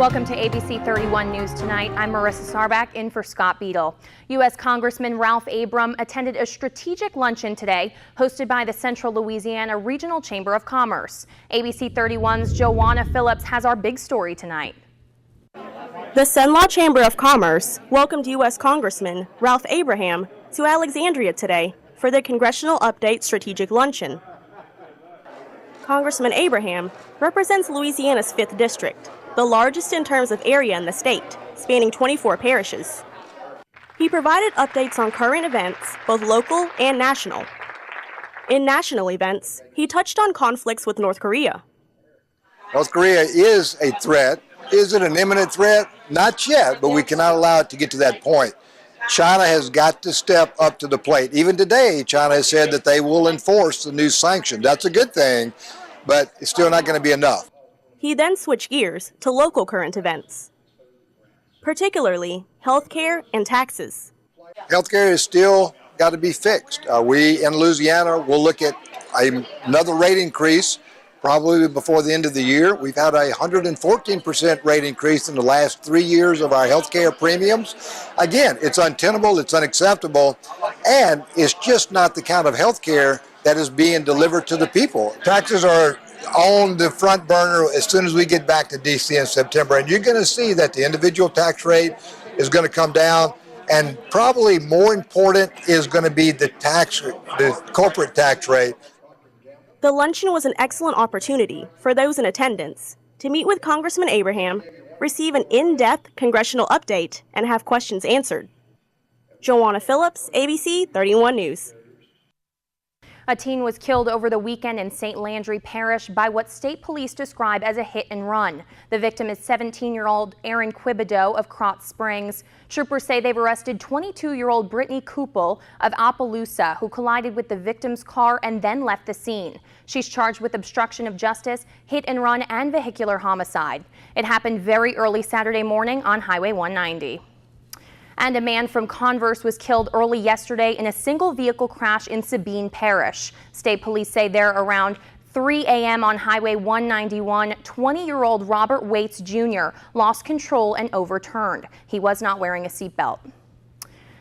Welcome to ABC 31 News Tonight. I'm Marissa Sarback in for Scott Beadle. U.S. Congressman Ralph Abram attended a strategic luncheon today hosted by the Central Louisiana Regional Chamber of Commerce. ABC 31's Joanna Phillips has our big story tonight. The Cenla Chamber of Commerce welcomed U.S. Congressman Ralph Abram to Alexandria today for the Congressional Update Strategic Luncheon. Congressman Abraham represents Louisiana's 5th District, the largest in terms of area in the state, spanning 24 parishes. He provided updates on current events, both local and national. In national events, he touched on conflicts with North Korea. North Korea is a threat. Is it an imminent threat? Not yet, but we cannot allow it to get to that point. China has got to step up to the plate. Even today, China has said that they will enforce the new sanctions. That's a good thing, but it's still not going to be enough. He then switched gears to local current events, particularly healthcare and taxes. Healthcare is still got to be fixed. We in Louisiana will look at another rate increase probably before the end of the year. We've had a 114% rate increase in the last 3 years of our healthcare premiums. Again, it's untenable, it's unacceptable, and it's just not the kind of healthcare that is being delivered to the people. Taxes are on the front burner as soon as we get back to D.C. in September, and you're going to see that the individual tax rate is going to come down, and probably more important is going to be the corporate tax rate. The luncheon was an excellent opportunity for those in attendance to meet with Congressman Abraham, receive an in-depth congressional update, and have questions answered. Joanna Phillips, ABC 31 News. A teen was killed over the weekend in St. Landry Parish by what state police describe as a hit and run. The victim is 17-year-old Aaron Quibido of Krotz Springs. Troopers say they've arrested 22-year-old Brittany Kupel of Opelousas, who collided with the victim's car and then left the scene. She's charged with obstruction of justice, hit and run, and vehicular homicide. It happened very early Saturday morning on Highway 190. And a man from Converse was killed early yesterday in a single vehicle crash in Sabine Parish. State police say there around 3 a.m. on Highway 191, 20-year-old Robert Waits Jr. lost control and overturned. He was not wearing a seatbelt.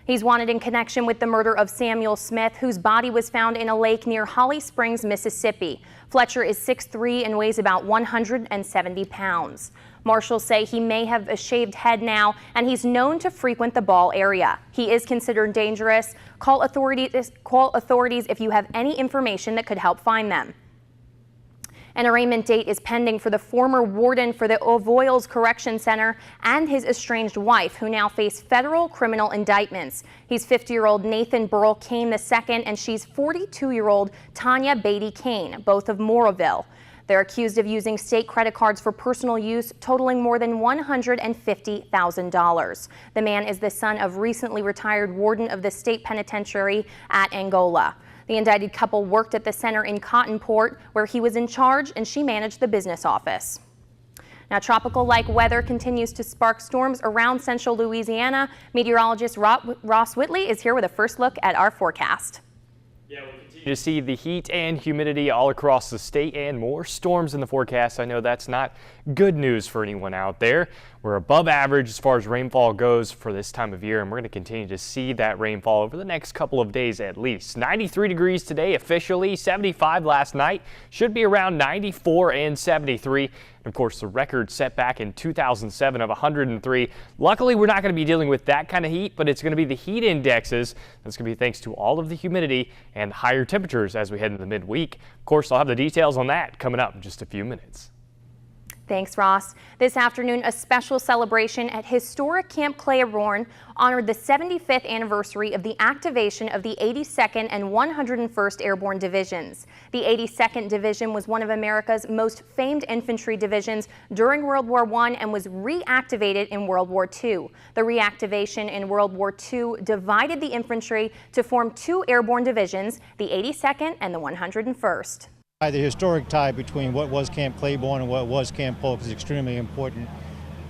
He's wanted in connection with the murder of Samuel Smith, whose body was found in a lake near Holly Springs, Mississippi. Fletcher is 6'3" and weighs about 170 pounds. Marshals say he may have a shaved head now, and he's known to frequent the Ball area. He is considered dangerous. Call authorities if you have any information that could help find them. An arraignment date is pending for the former warden for the Avoyelles Correction Center and his estranged wife, who now face federal criminal indictments. He's 50-year-old Nathan Burl Kane II, and she's 42-year-old Tanya Beatty Kane, both of Moraville. They're accused of using state credit cards for personal use, totaling more than $150,000. The man is the son of recently retired warden of the state penitentiary at Angola. The indicted couple worked at the center in Cottonport, where he was in charge and she managed the business office. Now, tropical-like weather continues to spark storms around central Louisiana. Meteorologist Ross Whitley is here with a first look at our forecast. Yeah, we continue to see the heat and humidity all across the state and more storms in the forecast. I know that's not good news for anyone out there. We're above average as far as rainfall goes for this time of year, and we're going to continue to see that rainfall over the next couple of days at least. 93 degrees today officially, 75 last night, should be around 94 and 73. And of course, the record set back in 2007 of 103. Luckily, we're not going to be dealing with that kind of heat, but it's going to be the heat indexes. That's going to be thanks to all of the humidity and higher temperatures as we head into the midweek. Of course, I'll have the details on that coming up in just a few minutes. Thanks, Ross. This afternoon, a special celebration at historic Camp Claiborne honored the 75th anniversary of the activation of the 82nd and 101st Airborne Divisions. The 82nd Division was one of America's most famed infantry divisions during World War I and was reactivated in World War II. The reactivation in World War II divided the infantry to form 2 airborne divisions, the 82nd and the 101st. The historic tie between what was Camp Claiborne and what was Camp Polk is extremely important.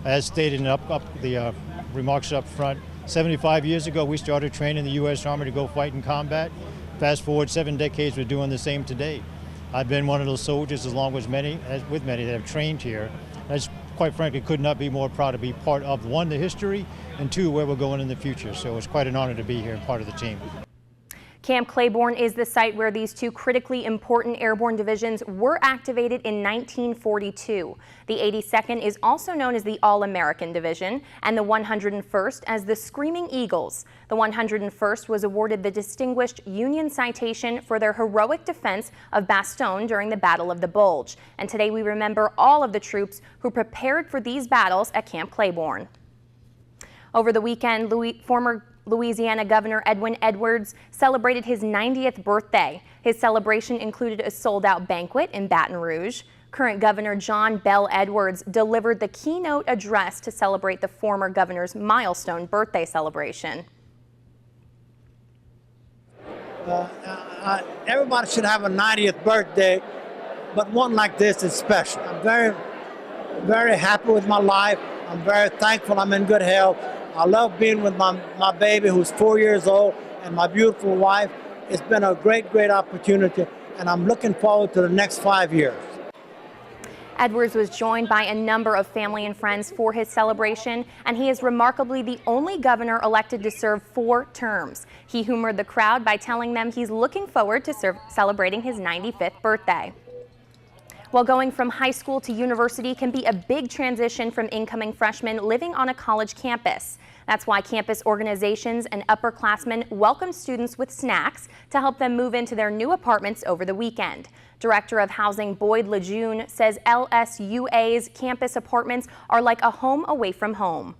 As stated in the remarks up front, 75 years ago we started training the U.S. Army to go fight in combat. Fast forward 7 decades, we're doing the same today. I've been one of those soldiers, along with many that have trained here. That's quite frankly, could not be more proud to be part of, one, the history, and two, where we're going in the future. So it's quite an honor to be here and part of the team. Camp Claiborne is the site where these two critically important airborne divisions were activated in 1942. The 82nd is also known as the All-American Division and the 101st as the Screaming Eagles. The 101st was awarded the Distinguished Union Citation for their heroic defense of Bastogne during the Battle of the Bulge. And today we remember all of the troops who prepared for these battles at Camp Claiborne. Over the weekend, former Louisiana Governor Edwin Edwards celebrated his 90th birthday. His celebration included a sold-out banquet in Baton Rouge. Current Governor John Bell Edwards delivered the keynote address to celebrate the former governor's milestone birthday celebration. Everybody should have a 90th birthday, but one like this is special. I'm very, very happy with my life. I'm very thankful I'm in good health. I love being with my baby who's 4 years old and my beautiful wife. It's been a great, great opportunity, and I'm looking forward to the next 5 years. Edwards was joined by a number of family and friends for his celebration, and he is remarkably the only governor elected to serve 4 terms. He humored the crowd by telling them he's looking forward to celebrating his 95th birthday. While going from high school to university can be a big transition from incoming freshmen living on a college campus. That's why campus organizations and upperclassmen welcome students with snacks to help them move into their new apartments over the weekend. Director of Housing Boyd Lejeune says LSUA's campus apartments are like a home away from home.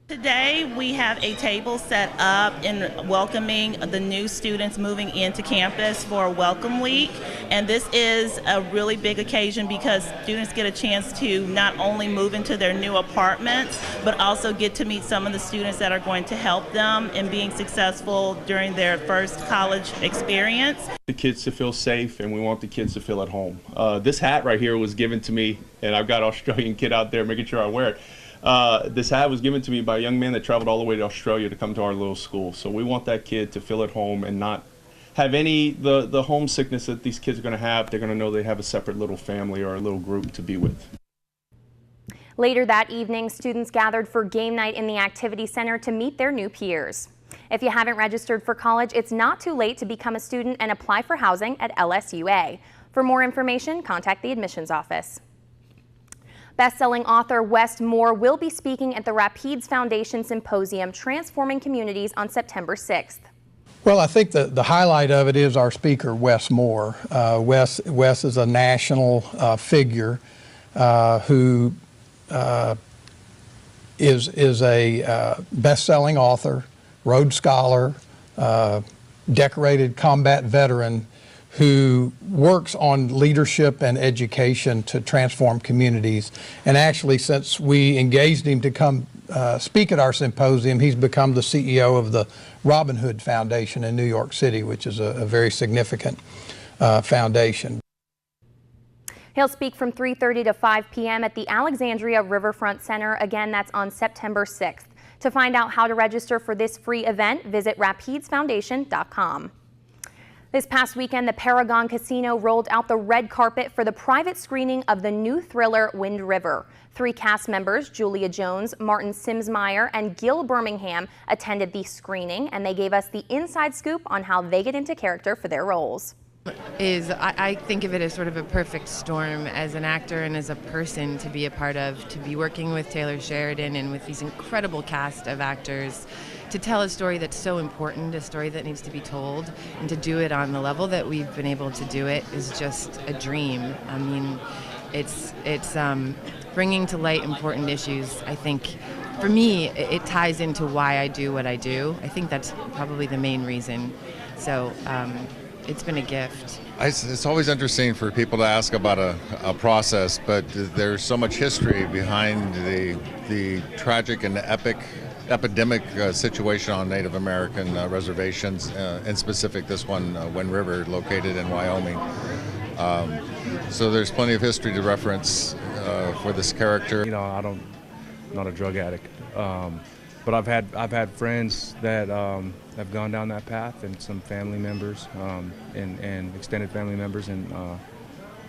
Today we have a table set up in welcoming the new students moving into campus for Welcome Week, and this is a really big occasion because students get a chance to not only move into their new apartments but also get to meet some of the students that are going to help them in being successful during their first college experience. The kids to feel safe, and we want the kids to feel at home. This hat right here was given to me, and I've got an Australian kid out there making sure I wear it. This hat was given to me by a young man that traveled all the way to Australia to come to our little school. So we want that kid to feel at home and not have the homesickness that these kids are going to have. They're going to know they have a separate little family or a little group to be with. Later that evening, students gathered for game night in the activity center to meet their new peers. If you haven't registered for college, it's not too late to become a student and apply for housing at LSUA. For more information, contact the admissions office. Best-selling author Wes Moore will be speaking at the Rapides Foundation Symposium Transforming Communities on September 6th. Well, I think the highlight of it is our speaker, Wes Moore. Wes is a national figure who is a best-selling author, Rhodes Scholar, decorated combat veteran who works on leadership and education to transform communities. And actually, since we engaged him to come speak at our symposium, he's become the CEO of the Robin Hood Foundation in New York City, which is a very significant foundation. He'll speak from 3:30 to 5 p.m. at the Alexandria Riverfront Center. Again, that's on September 6th. To find out how to register for this free event, visit rapidesfoundation.com. This past weekend, the Paragon Casino rolled out the red carpet for the private screening of the new thriller Wind River. 3 cast members, Julia Jones, Martin Simsmeyer, and Gil Birmingham, attended the screening, and they gave us the inside scoop on how they get into character for their roles. I think of it as sort of a perfect storm as an actor and as a person to be a part of, to be working with Taylor Sheridan and with these incredible cast of actors to tell a story that's so important, a story that needs to be told, and to do it on the level that we've been able to do it is just a dream. I mean, it's bringing to light important issues. I think for me, it ties into why I do what I do. I think that's probably the main reason. So it's been a gift. It's always interesting for people to ask about a process, but there's so much history behind the tragic and epidemic situation on Native American reservations, in specific this one, Wind River, located in Wyoming. So there's plenty of history to reference for this character. You know, I'm not a drug addict, but I've had friends that have gone down that path, and some family members and extended family members, and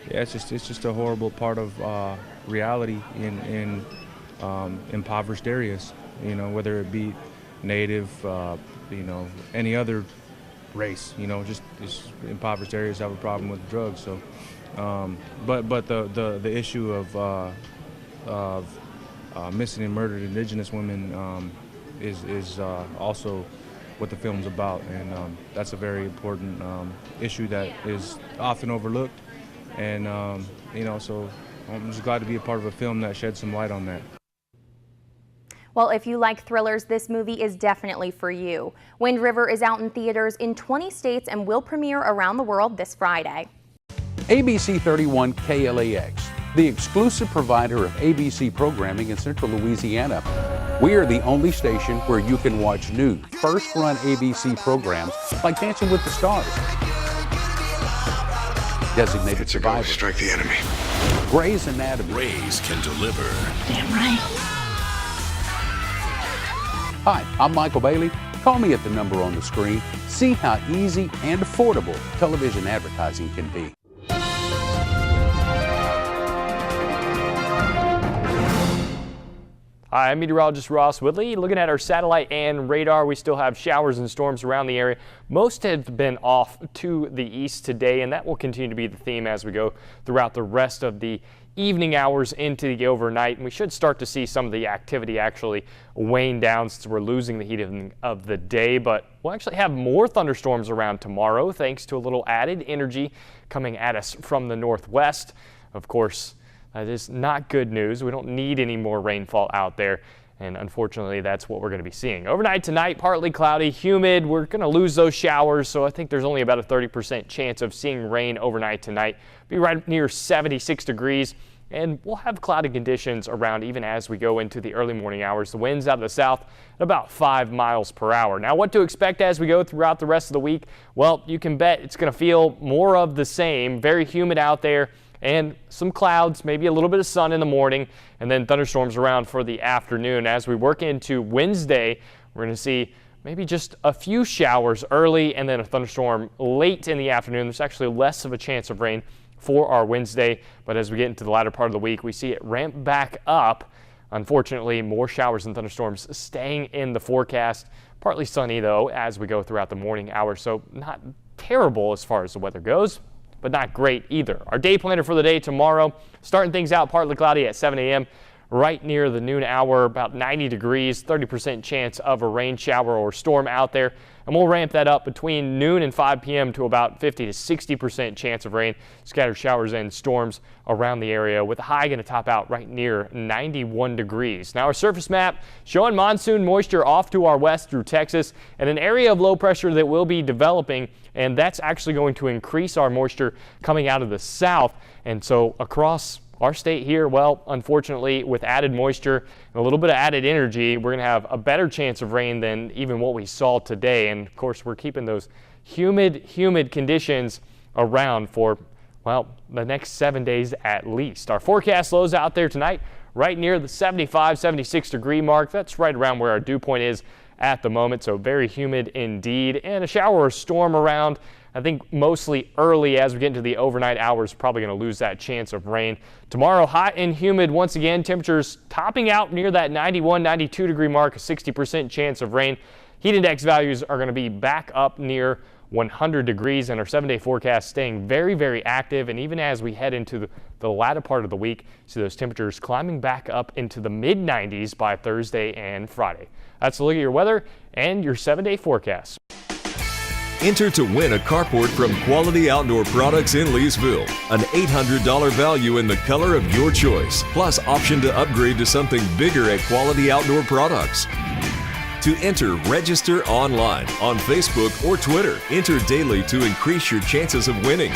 yeah, it's just a horrible part of reality in impoverished areas. You know, whether it be Native, you know, any other race. You know, just impoverished areas have a problem with drugs. So, but the issue of missing and murdered Indigenous women is also what the film's about, and that's a very important issue that is often overlooked. And you know, so I'm just glad to be a part of a film that sheds some light on that. Well, if you like thrillers, this movie is definitely for you. Wind River is out in theaters in 20 states and will premiere around the world this Friday. ABC31 KLAX, the exclusive provider of ABC programming in Central Louisiana. We are the only station where you can watch new, first-run ABC programs like Dancing with the Stars, Designated Survivor, strike the enemy. Grey's Anatomy. Rays can deliver. Damn right. Hi, I'm Michael Bailey. Call me at the number on the screen. See how easy and affordable television advertising can be. Hi, I'm meteorologist Ross Woodley. Looking at our satellite and radar, we still have showers and storms around the area. Most have been off to the east today, and that will continue to be the theme as we go throughout the rest of the evening hours into the overnight. And we should start to see some of the activity actually wane down since we're losing the heat of the day. But we'll actually have more thunderstorms around tomorrow thanks to a little added energy coming at us from the northwest. Of course, that is not good news. We don't need any more rainfall out there, and unfortunately that's what we're going to be seeing. Overnight tonight, partly cloudy, humid. We're going to lose those showers, so I think there's only about a 30% chance of seeing rain overnight tonight. Be right near 76 degrees, and we'll have cloudy conditions around even as we go into the early morning hours. The winds out of the south at about 5 miles per hour. Now, what to expect as we go throughout the rest of the week? Well, you can bet it's going to feel more of the same. Very humid out there, and some clouds, maybe a little bit of sun in the morning, and then thunderstorms around for the afternoon. As we work into Wednesday, we're going to see maybe just a few showers early and then a thunderstorm late in the afternoon. There's actually less of a chance of rain for our Wednesday, but as we get into the latter part of the week, we see it ramp back up. Unfortunately, more showers and thunderstorms staying in the forecast. Partly sunny, though, as we go throughout the morning hours, so not terrible as far as the weather goes, but not great either. Our day planner for the day tomorrow, starting things out partly cloudy at 7 a.m. right near the noon hour, about 90 degrees, 30% chance of a rain shower or storm out there. And we'll ramp that up between noon and 5 p.m. to about 50 to 60% chance of rain, scattered showers and storms around the area, with the high going to top out right near 91 degrees. Now, our surface map showing monsoon moisture off to our west through Texas and an area of low pressure that will be developing, and that's actually going to increase our moisture coming out of the south. And so across our state here, well, unfortunately, with added moisture and a little bit of added energy, we're going to have a better chance of rain than even what we saw today. And of course, we're keeping those humid conditions around for, well, the next 7 days at least. Our forecast lows out there tonight right near the 75, 76 degree mark. That's right around where our dew point is at the moment, so very humid indeed. And a shower or storm around, I think mostly early as we get into the overnight hours, probably going to lose that chance of rain. Tomorrow, hot and humid once again, temperatures topping out near that 91, 92 degree mark, a 60% chance of rain. Heat index values are going to be back up near 100 degrees, and our 7-day forecast staying very active. And even as we head into the latter part of the week, see those temperatures climbing back up into the mid 90s by Thursday and Friday. That's a look at your weather and your 7-day forecast. Enter to win a carport from Quality Outdoor Products in Leesville. An $800 value in the color of your choice, plus option to upgrade to something bigger at Quality Outdoor Products. To enter, register online on Facebook or Twitter. Enter daily to increase your chances of winning.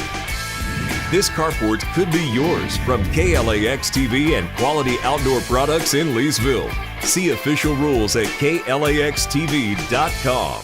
This carport could be yours from KLAX TV and Quality Outdoor Products in Leesville. See official rules at KLAXTV.com.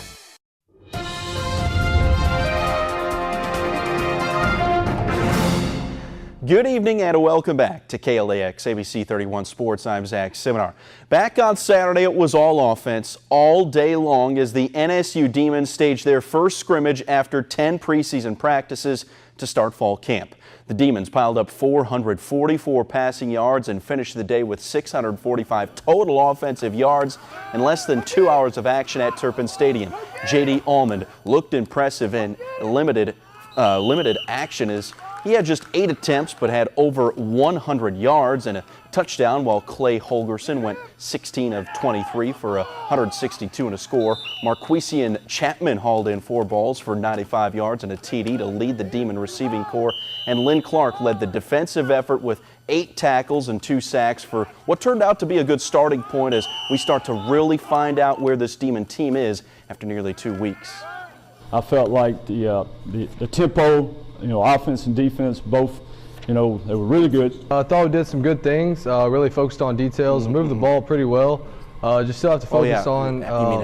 Good evening and welcome back to KLAX ABC31 Sports. I'm Zach Seminar. Back on Saturday, it was all offense all day long as the NSU Demons staged their first scrimmage after 10 preseason practices to start fall camp. The Demons piled up 444 passing yards and finished the day with 645 total offensive yards in less than 2 hours of action at Turpin Stadium. J.D. Almond looked impressive in limited action as he had just 8 attempts but had over 100 yards and a touchdown, while Clay Holgerson went 16 of 23 for 162 and a score. Marquisian Chapman hauled in 4 balls for 95 yards and a TD to lead the Demon receiving corps, and Lynn Clark led the defensive effort with 8 tackles and 2 sacks for what turned out to be a good starting point as we start to really find out where this Demon team is after nearly 2 weeks. I felt like the tempo, offense and defense, both, they were really good. I thought we did some good things, really focused on details, moved the ball pretty well. Just still have to focus on,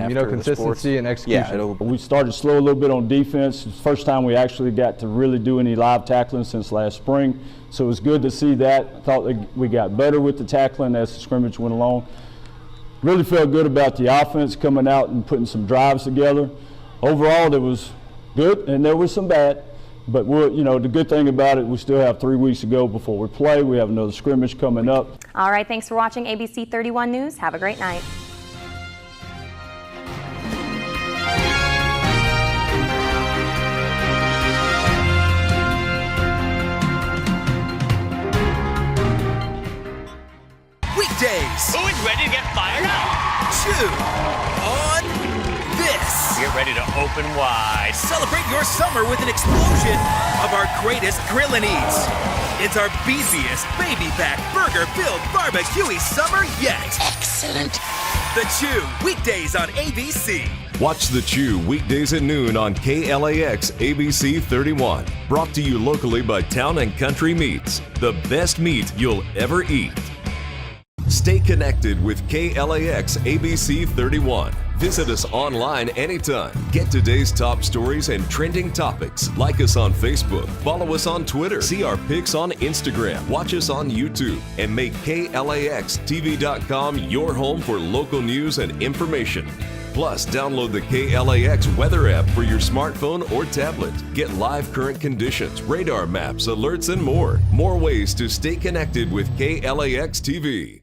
consistency and execution. Yeah, we started slow a little bit on defense. It's the first time we actually got to really do any live tackling since last spring. So it was good to see that. I thought that we got better with the tackling as the scrimmage went along. Really felt good about the offense coming out and putting some drives together. Overall, it was good, and there was some bad. But the good thing about it, we still have 3 weeks to go before we play. We have another scrimmage coming up. All right, thanks for watching ABC 31 News. Have a great night. Weekdays. Who is ready to get fired up? Chew on this. Get ready to open wide. Celebrate your summer with an explosion of our greatest grillin' eats. It's our beefiest baby back burger-filled barbecue-y summer yet. Excellent. The Chew, weekdays on ABC. Watch The Chew weekdays at noon on KLAX ABC 31. Brought to you locally by Town and Country Meats. The best meat you'll ever eat. Stay connected with KLAX ABC 31. Visit us online anytime. Get today's top stories and trending topics. Like us on Facebook. Follow us on Twitter. See our pics on Instagram. Watch us on YouTube. And make KLAXTV.com your home for local news and information. Plus, download the KLAX weather app for your smartphone or tablet. Get live current conditions, radar maps, alerts, and more. More ways to stay connected with KLAX TV.